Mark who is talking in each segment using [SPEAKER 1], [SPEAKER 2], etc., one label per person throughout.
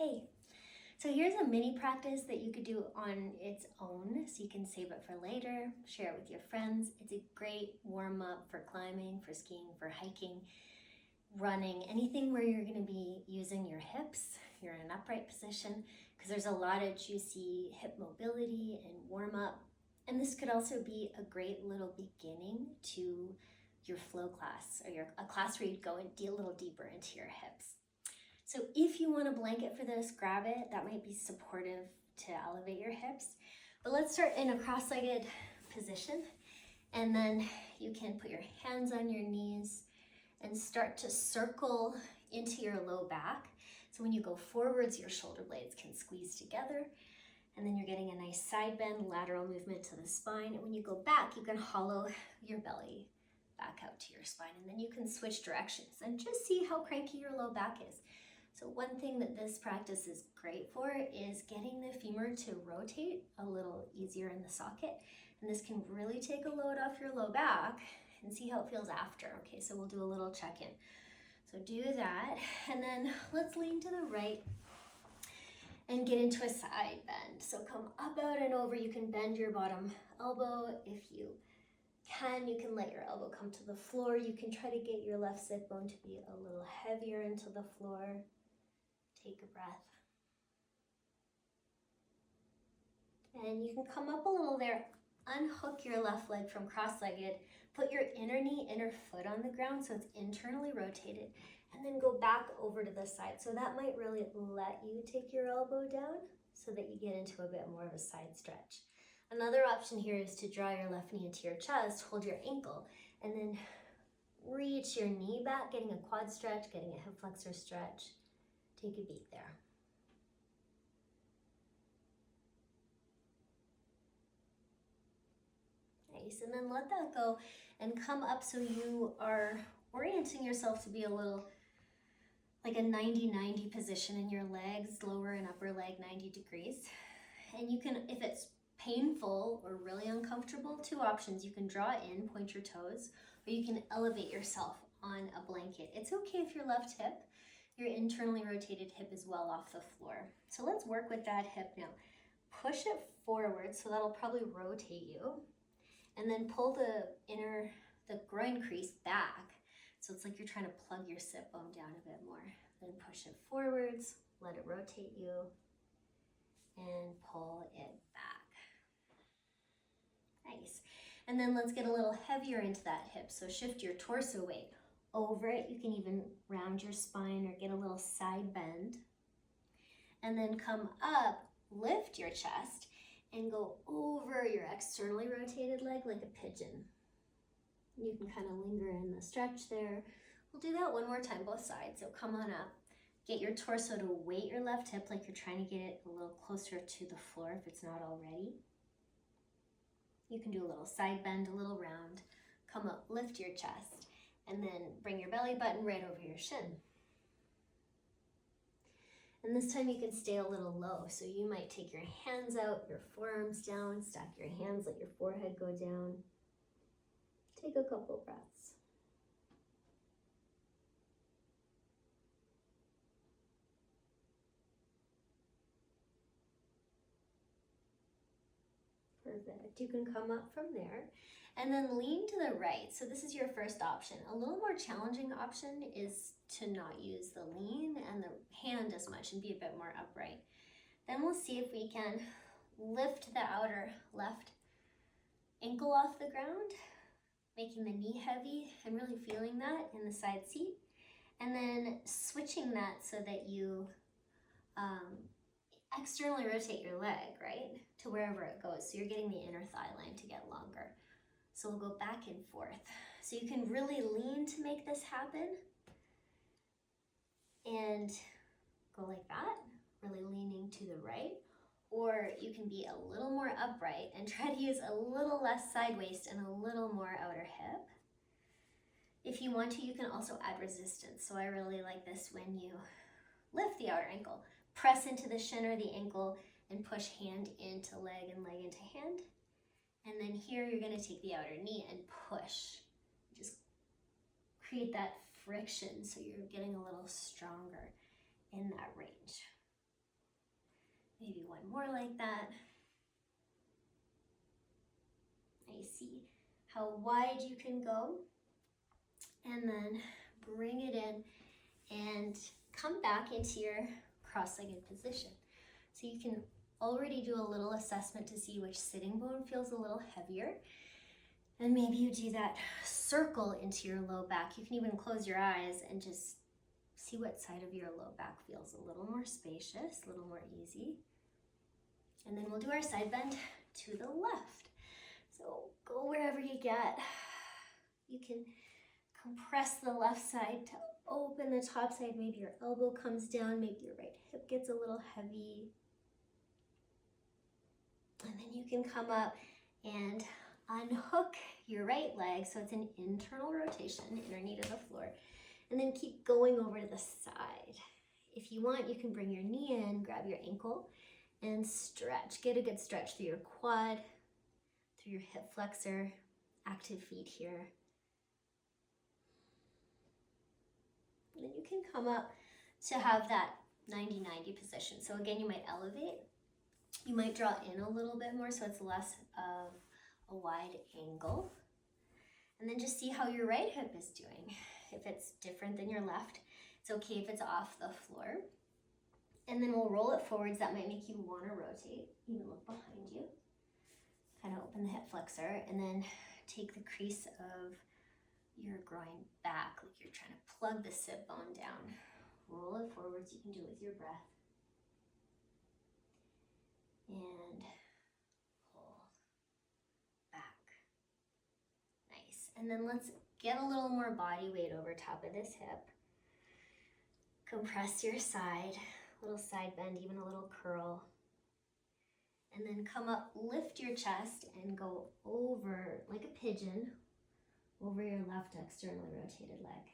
[SPEAKER 1] Hey, so here's a mini practice that you could do on its own so you can save it for later, share it with your friends. It's a great warm up for climbing, for skiing, for hiking, running, anything where you're going to be using your hips. You're in an upright position because there's a lot of juicy hip mobility and warm up. And this could also be a great little beginning to your flow class or a class where you'd go and a little deeper into your hips. So if you want a blanket for this, grab it. That might be supportive to elevate your hips. But let's start in a cross-legged position. And then you can put your hands on your knees and start to circle into your low back. So when you go forwards, your shoulder blades can squeeze together. And then you're getting a nice side bend, lateral movement to the spine. And when you go back, you can hollow your belly back out to your spine. And then you can switch directions and just see how cranky your low back is. So one thing that this practice is great for is getting the femur to rotate a little easier in the socket. And this can really take a load off your low back and see how it feels after. Okay, so we'll do a little check-in. So do that, and then let's lean to the right and get into a side bend. So come up, out, and over. You can bend your bottom elbow if you can. You can let your elbow come to the floor. You can try to get your left sit bone to be a little heavier into the floor. Take a breath. And you can come up a little there. Unhook your left leg from cross-legged. Put your inner knee, inner foot on the ground so it's internally rotated. And then go back over to the side. So that might really let you take your elbow down so that you get into a bit more of a side stretch. Another option here is to draw your left knee into your chest, hold your ankle, and then reach your knee back, getting a quad stretch, getting a hip flexor stretch. Take a beat there. Nice, and then let that go and come up so you are orienting yourself to be a little like a 90-90 position in your legs, lower and upper leg 90 degrees. And you can, if it's painful or really uncomfortable, two options. You can draw in, point your toes, or you can elevate yourself on a blanket. It's okay if your left hip, your internally rotated hip is well off the floor. So let's work with that hip now. Push it forward, so that'll probably rotate you. And then pull the groin crease back. So it's like you're trying to plug your sit bone down a bit more. Then push it forwards, let it rotate you, and pull it back. Nice. And then let's get a little heavier into that hip. So shift your torso weight over it. You can even round your spine or get a little side bend. And then come up, lift your chest, and go over your externally rotated leg like a pigeon. You can kind of linger in the stretch there. We'll do that one more time, both sides. So come on up. Get your torso to weight your left hip like you're trying to get it a little closer to the floor if it's not already. You can do a little side bend, a little round. Come up, lift your chest, and then bring your belly button right over your shin. And this time you can stay a little low. So you might take your hands out, your forearms down, stack your hands, let your forehead go down. Take a couple breaths. Perfect. You can come up from there and then lean to the right. So this is your first option. A little more challenging option is to not use the lean and the hand as much and be a bit more upright. Then we'll see if we can lift the outer left ankle off the ground, making the knee heavy and really feeling that in the side seat. And then switching that so that you externally rotate your leg, right, to wherever it goes. So you're getting the inner thigh line to get longer. So we'll go back and forth. So you can really lean to make this happen and go like that, really leaning to the right. Or you can be a little more upright and try to use a little less side waist and a little more outer hip. If you want to, you can also add resistance. So I really like this when you lift the outer ankle. Press into the shin or the ankle and push hand into leg and leg into hand. And then here you're going to take the outer knee and push. Just create that. create that friction so you're getting a little stronger in that range. Nice, and then let that go and come up from there. And then lean to the right. So this is your first option. A little more challenging option is to not use the lean and the hand as much and be a bit more upright. Then we'll see if we can lift the outer ankle off the ground, more like that. I see how wide you can go. And then bring it in and come back into your cross-legged position. So you can already do a little assessment to see which sitting bone feels a little heavier. And maybe you do that circle into your low back. You can even close your eyes and just see what side of your low back feels a little more spacious, a little more easy. And then we'll do our side bend to the left. So go wherever you get. You can compress the left side to open the top side. Maybe your elbow comes down, maybe your right hip gets a little heavy. And then you can come up and unhook your right leg, so it's an internal rotation, inner knee to the floor. And then keep going over to the side. If you want, you can bring your knee in, grab your ankle, and stretch. Get a good stretch through your quad, through your hip flexor, active feet here. And then you can come up to have that 90-90 position. So again, you might elevate. You might draw in a little bit more so it's less of a wide angle. And then just see how your right hip is doing. If it's different than your left, it's okay if it's off the floor. And then we'll roll it forwards. That might make you want to rotate. Even look behind you. Kind of open the hip flexor and then take the crease of your groin back like you're trying to plug the sit bone down. Roll it forwards. You can do it with your breath. And hold back. Nice. And then let's get a little more body weight over top of this hip. Compress your side, little side bend, even a little curl. And then come up, lift your chest and go over like a pigeon over your left externally rotated leg.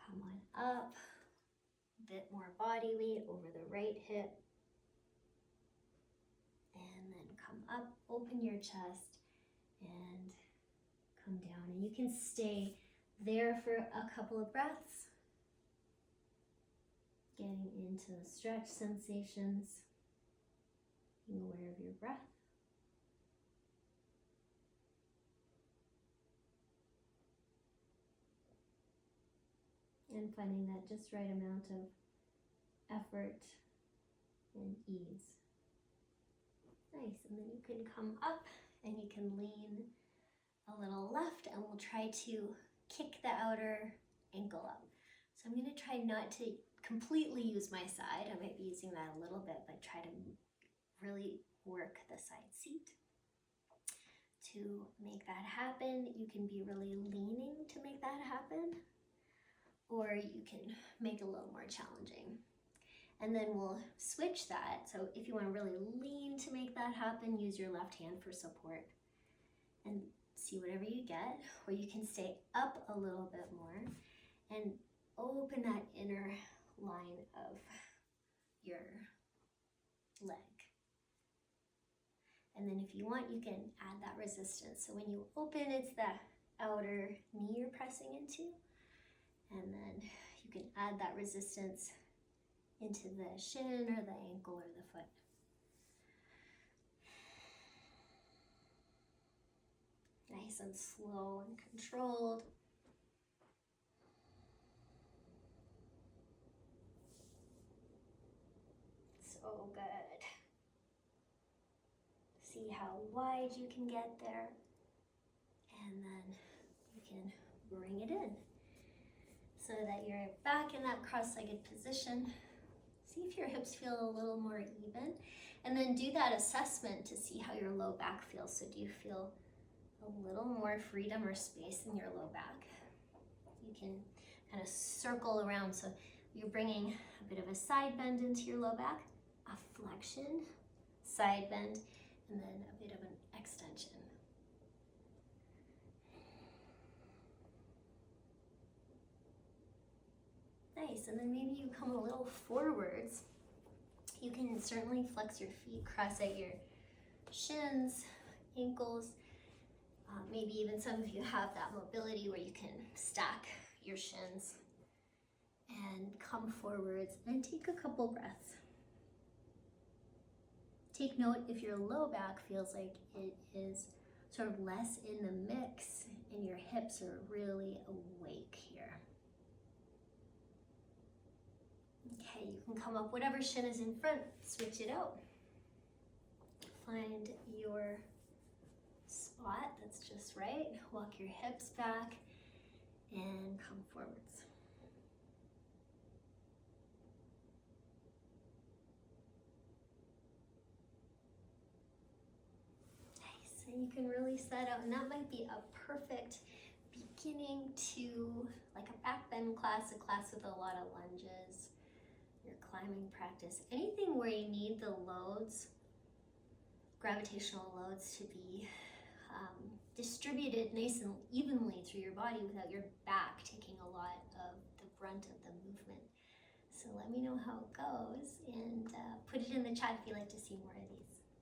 [SPEAKER 1] Come on up, a bit more body weight over the right hip. And then come up, open your chest and come down. And you can stay there for a couple of breaths. Getting into the stretch sensations. Being aware of your breath. And finding that just right amount of effort and ease. Nice, and then you can come up and you can lean a little left and we'll try to kick the outer ankle up. So I'm going to try not to completely use my side. I might be using that a little bit, but try to really work the side seat. To make that happen, you can be really leaning to make that happen, or you can make it a little more challenging. And then we'll switch that. So if you want to really lean to make that happen, use your left hand for support and see whatever you get, or you can stay up a little bit more and open that inner line of your leg. And then if you want, you can add that resistance. So when you open, it's the outer knee you're pressing into. And then you can add that resistance into the shin or the ankle or the foot. Nice and slow and controlled. So good. See how wide you can get there. And then you can bring it in so that you're back in that cross-legged position. See if your hips feel a little more even. And then do that assessment to see how your low back feels. So do you feel a little more freedom or space in your low back? You can kind of circle around. So you're bringing a bit of a side bend into your low back, a flexion, side bend, and then a bit of an extension. Nice, and then maybe you come a little forwards. You can certainly flex your feet, cross out your shins, ankles. Maybe even some of you have that mobility where you can stack your shins and come forwards and take a couple breaths. Take note if your low back feels like it is sort of less in the mix and your hips are really awake here. Okay, you can come up, whatever shin is in front, switch it out. Find your spot that's just right. Walk your hips back and come forwards. Nice, and you can release that out, and that might be a perfect beginning to like a back bend class, a class with a lot of lunges, your climbing practice, anything where you need the loads, gravitational loads, to be distributed nice and evenly through your body without your back taking a lot of the brunt of the movement. So let me know how it goes, and put it in the chat if you'd like to see more of these.